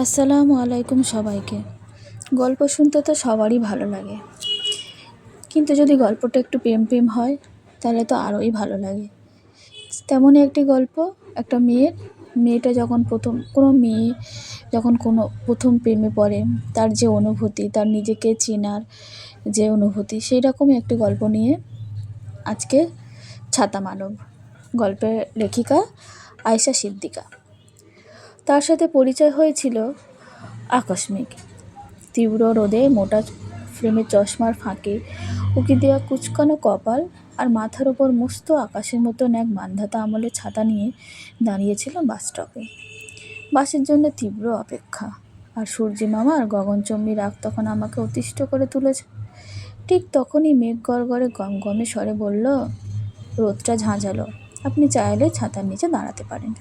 আসসালামু আলাইকুম সবাইকে। গল্প শুনতে তো সবারই ভালো লাগে, কিন্তু যদি গল্পটা একটু প্রেম প্রেম হয় তাহলে তো আরোই ভালো লাগে। তেমনই একটি গল্প। একটা মেয়েটা যখন কোনো মেয়ে যখন কোনো প্রথম প্রেমে পড়ে, তার যে অনুভূতি, তার নিজেকে চেনার যে অনুভূতি, সেই রকমই একটি গল্প নিয়ে আজকে ছাতা মানব। গল্পের লেখিকা আয়েশা সিদ্দিকা। তার সাথে পরিচয় হয়েছিল আকস্মিক। তীব্র রোদে মোটা ফ্রেমের চশমার ফাঁকে উঁকি দেওয়া কুচকানো কপাল আর মাথার উপর মস্ত আকাশের মতন এক মান্ধাতা আমলের ছাতা নিয়ে দাঁড়িয়েছিল বাস স্টপে। বাসের জন্য তীব্র অপেক্ষা, আর সূর্যি মামার গগনচম্বী রাগ তখন আমাকে অতিষ্ঠ করে তুলেছে। ঠিক তখনই মেঘ গড়গড়ে গমগমে স্বরে বলল, রোদটা ঝাঁঝালো, আপনি চাইলে ছাতার নিচে দাঁড়াতে পারেন।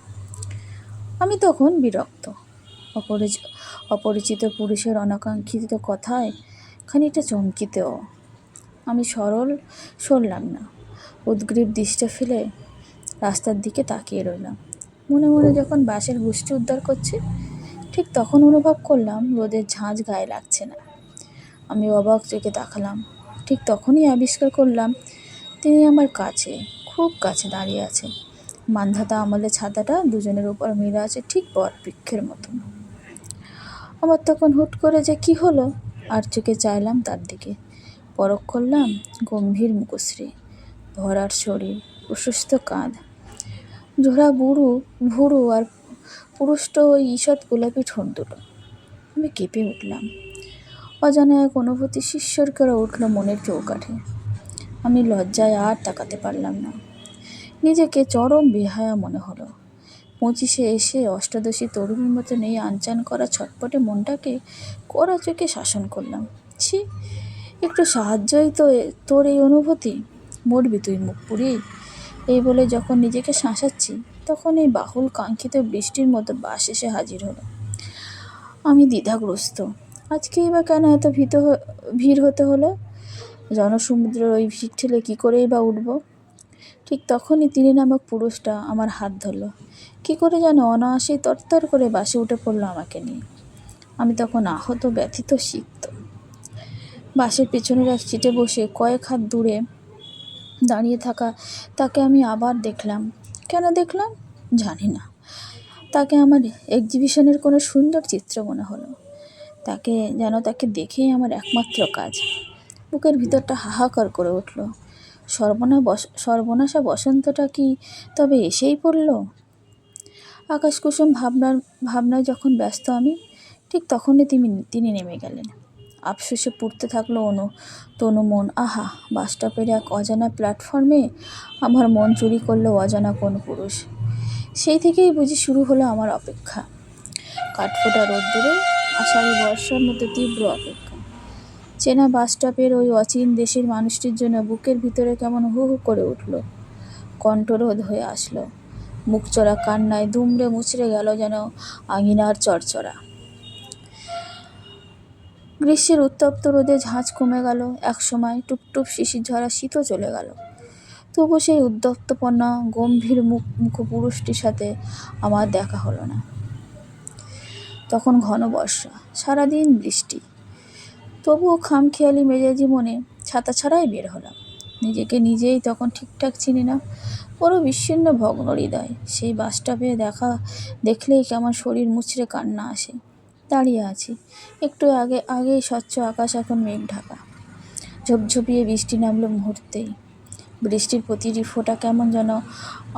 আমি তখন বিরক্ত। অপরিচিত পুরুষের অনাকাঙ্ক্ষিত কথায় খানিকটা চমকিতেও আমি সরলাম না। উদ্গ্রীব দৃষ্টি ফেলে রাস্তার দিকে তাকিয়ে রইলাম। মনে মনে যখন বাসের গুষ্টি উদ্ধার করছে, ঠিক তখন অনুভব করলাম রোদের ঝাঁঝ গায়ে লাগছে না। আমি অবাক চোখে তাকালাম। ঠিক তখনই আবিষ্কার করলাম তিনি আমার কাছে, খুব কাছে দাঁড়িয়ে আছে। মান্ধাতা আমলের ছাতাটা দুজনের উপর মেলে আছে ঠিক বটবৃক্ষের মতন। আমার তখন হুট করে যে কি হলো, আর চোখে চাইলাম তার দিকে। পরখ করলাম গম্ভীর মুখশ্রী, ভরার শরীর, প্রশস্ত কাঁধ, ঝোড়া ভুরু আর পুরুষ্ট ওই ঈষৎ গোলাপি ঠোঁট দুটো। আমি কেঁপে উঠলাম। অজানা এক অনুভূতি শিরশির করে উঠল মনের চৌকাঠে। আমি লজ্জায় আর তাকাতে পারলাম না। নিজেকে চরম বেহায়া মনে হলো। 25-এ এসে অষ্টাদশী তরুণীর মতন এই আনচান করা ছটপটে মনটাকে কড়া চোখে শাসন করলাম। ছি, একটু সাহায্যই তো তোর এই অনুভূতি, মরবি তুই মুখ পুড়িয়ে। এই বলে যখন নিজেকে শাসাচ্ছি, তখন এই বাহুল কাঙ্ক্ষিত বৃষ্টির মতো বাস এসে হাজির হলো। আমি দ্বিধাগ্রস্ত। আজকেই বা কেন এত ভিড় হতে হলো? জনসমুদ্রের ওই ভিড় ঠেলে কী করেই বা উঠব? ঠিক তখনই তিনি নামক পুরুষটা আমার হাত ধরল। কী করে যেন অনায়াসেই তরতর করে বাসে উঠে পড়লো আমাকে নিয়ে। আমি তখন আহত, ব্যথিত, সিক্ত। বাসের পেছনের এক সিটে বসে কয়েক হাত দূরে দাঁড়িয়ে থাকা তাকে আমি আবার দেখলাম। কেন দেখলাম জানি না। তাকে আমার এক্সিবিশনের কোনো সুন্দর চিত্র মনে হলো। তাকে দেখেই আমার একমাত্র কাজ। বুকের ভিতরটা হাহাকার করে উঠল। সর্বনাশা বসন্তটা কি তবে এসেই পড়ল? আকাশকুসুম ভাবনায় যখন ব্যস্ত আমি, ঠিক তখনই তিনি নেমে গেলেন। আফসোসে পুড়তে থাকলো তনু মন। আহা, বাস স্টপের এক অজানা প্ল্যাটফর্মে আমার মন চুরি করলো অজানা কোন পুরুষ। সেই থেকেই বুঝি শুরু হলো আমার অপেক্ষা। কাঠফোঁটা রোদ্দুরে আষাঢ়ি বর্ষার মতো তীব্র অপেক্ষা। চেনা বাস স্টপের ওই অচিন দেশের মানুষটির জন্য বুকের ভিতরে কেমন হু হু করে উঠল। কণ্ঠরোধ হয়ে আসলো। মুখচড়া কান্নায় দুমড়ে মুচড়ে গেল যেন আঙিনার চরচরা। গ্রীষ্মের উত্তপ্ত রোদে ঝাঁঝ কমে গেল। একসময় টুপটুপ শিশির ঝরা শীতও চলে গেল। তবু সেই উদ্যক্তপনা গম্ভীর মুখ পুরুষটির সাথে আমার দেখা হলো না। তখন ঘন বর্ষা, সারাদিন বৃষ্টি। তবুও খামখেয়ালি মেজাজি মনে ছাতা ছাড়াই বের হলাম। নিজেকে নিজেই তখন ঠিকঠাক চিনি না, বড় বিচ্ছিন্ন ভগ্ন হৃদয়। সেই বাস স্টপে দেখলেই কেমন শরীর মুচড়ে কান্না আসে। দাঁড়িয়ে আছি, একটু আগেই স্বচ্ছ আকাশ এখন মেঘ ঢাকা। ঝোপঝোপিয়ে বৃষ্টি নামলো মুহূর্তেই। বৃষ্টির প্রতিটি ফোঁটা কেমন যেন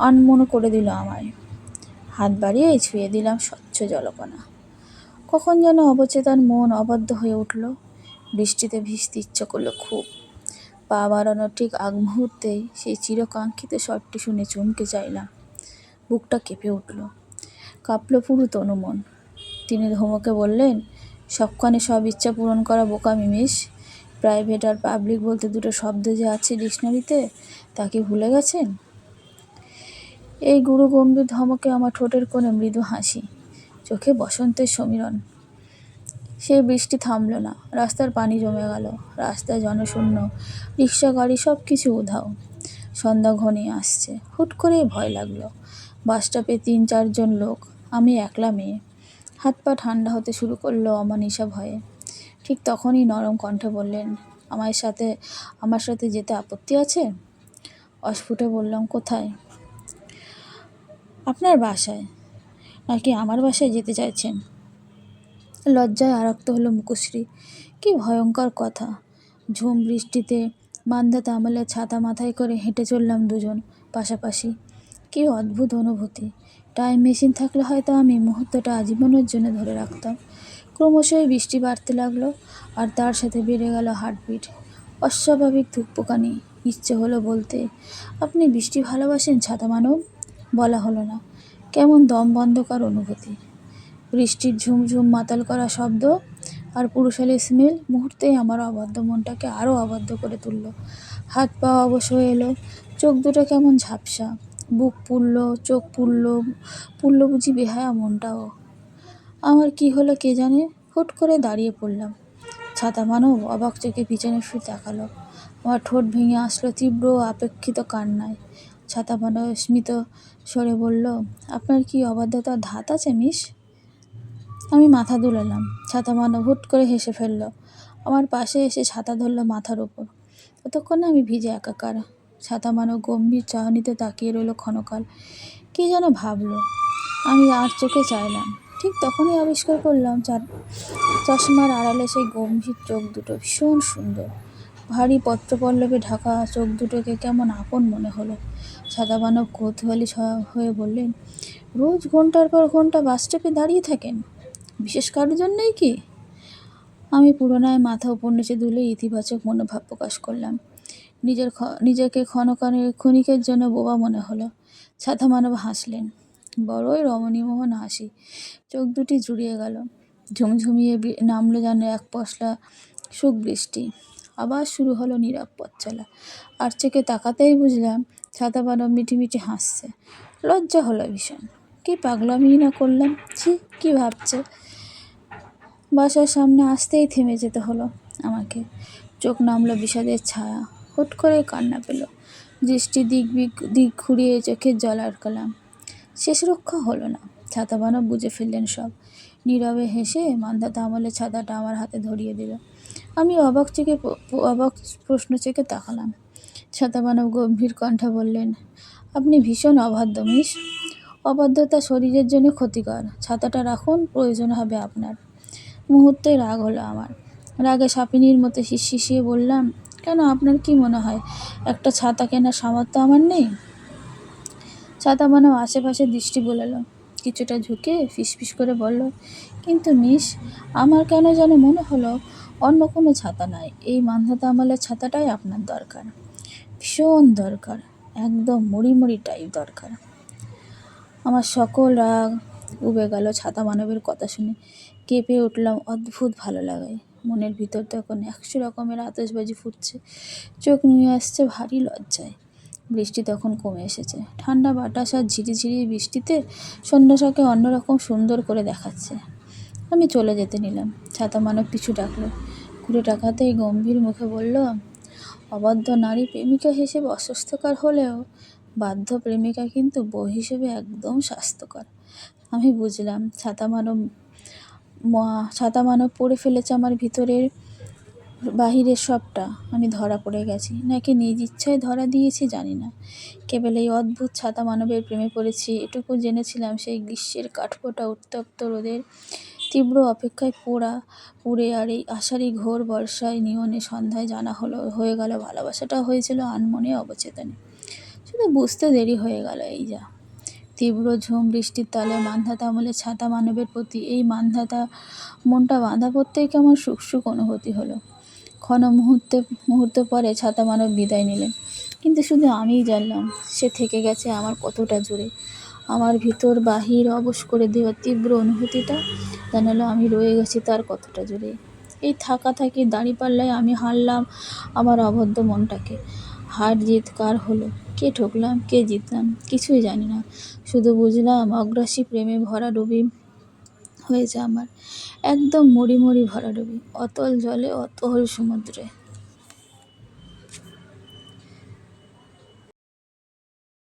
আনমনে করে দিল আমায়। হাত বাড়িয়ে ছুঁয়ে দিলাম স্বচ্ছ জলকণা। কখন যেন অবচেতন মন অবদ্ধ হয়ে উঠল। বৃষ্টিতে ভিজতে ইচ্ছে করলো খুব। পা বাড়ানোর ঠিক আগ মুহূর্তেই সেই চিরকাঙ্ক্ষিত স্বরটি শুনে চমকে চাইলাম। বুকটা কেঁপে উঠল, কাঁপল পুরো তনুমন। তিনি ধমকে বললেন, সবখানে সব ইচ্ছা পূরণ করা বোকামি মিস। প্রাইভেট আর পাবলিক বলতে দুটো শব্দ যে আছে ডিকশনারিতে, তা কি ভুলে গেছেন? এই গুরু গম্ভীর ধমকে আমার ঠোঁটের কোণে মৃদু হাসি, চোখে বসন্তের সমীরণ। সেই বৃষ্টি থামল না। রাস্তার পানি জমে গেল। রাস্তায় জনশূন্য, রিক্সা গাড়ি সব কিছু উধাও। সন্ধ্যা ঘনিয়ে আসছে। হুট করেই ভয় লাগলো। বাস স্টপে 3-4 জন লোক, আমি একলা মেয়ে। হাত পা ঠান্ডা হতে শুরু করলো অমানিসা ভয়ে। ঠিক তখনই নরম কণ্ঠে বললেন, আমার সাথে যেতে আপত্তি আছে? অস্ফুটে বললাম, কোথায়? আপনার বাসায়। নাকি আমার বাসায় যেতে চাইছেন? লজ্জায় আরক্ত হলো মুখশ্রী। কি ভয়ঙ্কর কথা! ঝুম বৃষ্টিতে মান্ধাতা আমলে ছাতা মাথায় করে হেঁটে চললাম দুজন পাশাপাশি। কি অদ্ভুত অনুভূতি! টাইম মেশিন থাকলে হয়তো আমি মুহূর্তটা আজীবনের জন্য ধরে রাখতাম। ক্রমশই বৃষ্টি বাড়তে লাগলো, আর তার সাথে বেড়ে গেল হার্টবিট। অস্বাভাবিক ধুকপুকানি। ইচ্ছে হলো বলতে, আপনি বৃষ্টি ভালোবাসেন ছাতা মানব? বলা হলো না। কেমন দম বন্ধকার অনুভূতি। বৃষ্টির ঝুমঝুম মাতাল করা শব্দ আর পুরুষালী স্মেল মুহূর্তেই আমার অবাধ্য মনটাকে আরও অবাধ্য করে তুলল। হাত পা অবশ হয়ে এলো, চোখ দুটো কেমন ঝাপসা, বুক পুড়ল, চোখ পুড়ল বুঝি বেহায়া মনটাও। আমার কি হলো কে জানে, হুট করে দাঁড়িয়ে পড়লাম। ছাতা মানব অবাক চোখে পিছনে ফিরে তাকালো। আমার ঠোঁট ভেঙে আসলো তীব্র আপেক্ষিত কান্নায়। ছাতা মানব স্মিত স্বরে বলল, আপনার কি অবাধ্যতার ধাত আছে মিস? আমি মাথা দুলালাম। ছাতা মানব হুট করে হেসে ফেলল। আমার পাশে এসে ছাতা ধরল মাথার ওপর। ততক্ষণে আমি ভিজে একাকার। ছাতা মানব গম্ভীর চাহনিতে তাকিয়ে রইল ক্ষণকাল। কি যেন ভাবল। আমি আর চোখে চাইলাম। ঠিক তখনই আবিষ্কার করলাম চশমার আড়ালে সেই গম্ভীর চোখ দুটো ভীষণ সুন্দর। ভারী পত্রপল্লবে ঢাকা চোখ দুটোকে কেমন আপন মনে হলো। ছাতা মানব কৌতূহলী হয়ে বললেন, রোজ ঘন্টার পর ঘন্টা বাস স্টপে দাঁড়িয়ে থাকেন? বিশেষ কারোর জন্যই কি? আমি পুরোনায় মাথা উপর নিচে দুলে ইতিবাচক মনোভাব প্রকাশ করলাম। নিজেকে ক্ষণিকের জন্য বোবা মনে হলো। ছাতা মানব হাসলেন, বড়ই রমণীমোহন হাসি। চোখ দুটি জুড়িয়ে গেল। ঝুমঝুমিয়ে নামলো যেন এক পশলা সুখ বৃষ্টি। আবার শুরু হলো নীরব পথ চলা। আর চোখে তাকাতেই বুঝলাম ছাতা মানব মিটিমিটি হাসছে। লজ্জা হলো ভীষণ। কি পাগলামি না করলাম! ছি, কি ভাবছে! বাসার সামনে আসতেই থেমে যেতে হলো আমাকে। চোখ নামলো বিষাদের ছায়া। হুট করে কান্না পেল। দৃষ্টি দিক ঘুরিয়ে চোখের জল আটকালাম। শেষ রক্ষা হলো না। ছাতা মানব বুঝে ফেললেন সব। নীরবে হেসে মান্ধাতা আমলে ছাতাটা আমার হাতে ধরিয়ে দিল। আমি অবাক প্রশ্ন চোখে তাকালাম। ছাতা মানব গম্ভীর কণ্ঠে বললেন, আপনি ভীষণ অবাধ্য মিস। অবাধ্যতা শরীরের জন্য ক্ষতিকর। ছাতাটা রাখুন, প্রয়োজন হবে আপনার। মুহূর্তে রাগ হলো আমার। রাগে সাপিনীর মতো শিশিয়ে বললাম, কেন, আপনার কি মনে হয় একটা ছাতা কেনার সামর্থ্য আমার নেই? ছাতা মানব আশেপাশে দৃষ্টি বোলালো। কিছুটা ঝুঁকে ফিসফিস করে বলল, কিন্তু মিস, আমার কেন যেন মনে হলো অন্য কোনো ছাতা নয়, এই মান্ধাতা আমলের ছাতাটাই আপনার দরকার। ভীষণ দরকার। একদম মুড়ি টাইপ দরকার। আমার সকল রাগ উবে গেল ছাতা মানবের কথা শুনে। কেঁপে উঠলাম অদ্ভুত ভালো লাগায়। মনের ভিতর তখন 100 রকমের আতশবাজি ফুটছে। চোখ নুয়ে আসছে ভারী লজ্জায়। বৃষ্টি তখন কমে এসেছে। ঠান্ডা বাতাস আর ঝিরিঝিরি বৃষ্টিতে সন্ধ্যাটাকে অন্যরকম সুন্দর করে দেখাচ্ছে। আমি চলে যেতে নিলাম। ছাতা মানব পিছু ডাকলো। ঘুরে টাকাতেই গম্ভীর মুখে বলল, অবাধ্য নারী প্রেমিকা হিসেবে অস্বাস্থ্যকর হলেও বাধ্য প্রেমিকা কিন্তু বউ হিসেবে একদম স্বাস্থ্যকর। আমি বুঝলাম ছাতা মানব পড়ে ফেলেছে আমার ভিতরের বাহিরের সবটা। আমি ধরা পড়ে গেছি, নাকি নিজ ইচ্ছায় ধরা দিয়েছি জানি না। কেবল এই অদ্ভুত ছাতা মানবের প্রেমে পড়েছি এটুকু জেনেছিলাম। সেই গ্রীষ্মের কাঠফোঁটা উত্তপ্ত রোদের তীব্র অপেক্ষায় পুড়ে আর এই আষাঢ়ি ঘোর বর্ষায় নিয়নে সন্ধ্যায় জানা হয়ে গেল ভালোবাসাটা হয়েছিল আনমনে অবচেতনে। শুধু বুঝতে দেরি হয়ে গেল এই যা। তীব্র ঝুম বৃষ্টির তালে মান্ধাতা আমলে ছাতা মানবের প্রতি এই মান্ধাতা মনটা বাঁধা পড়তেই কেমন সুখ অনুভূতি হলো। মুহূর্ত পরে ছাতা মানব বিদায় নিলেন। কিন্তু শুধু আমিই জানলাম সে থেকে গেছে আমার কতটা জুড়ে। আমার ভিতর বাহির অবশ করে দেওয়া তীব্র অনুভূতিটা জানালো আমি রয়ে গেছি তার কতটা জুড়ে। এই থাকি দাঁড়িপাল্লায় আমি হারলাম আমার অবদ্ধ মনটাকে। হার জিত কার হলো, কে ঠকলাম, কে জিতলাম, কিছুই জানি না। শুধু বুঝলাম অগ্রাসী প্রেমে ভরাডুবি হয়েছে আমার। একদম মুড়ি ভরাডুবি, অতল জলে অতল সমুদ্রে।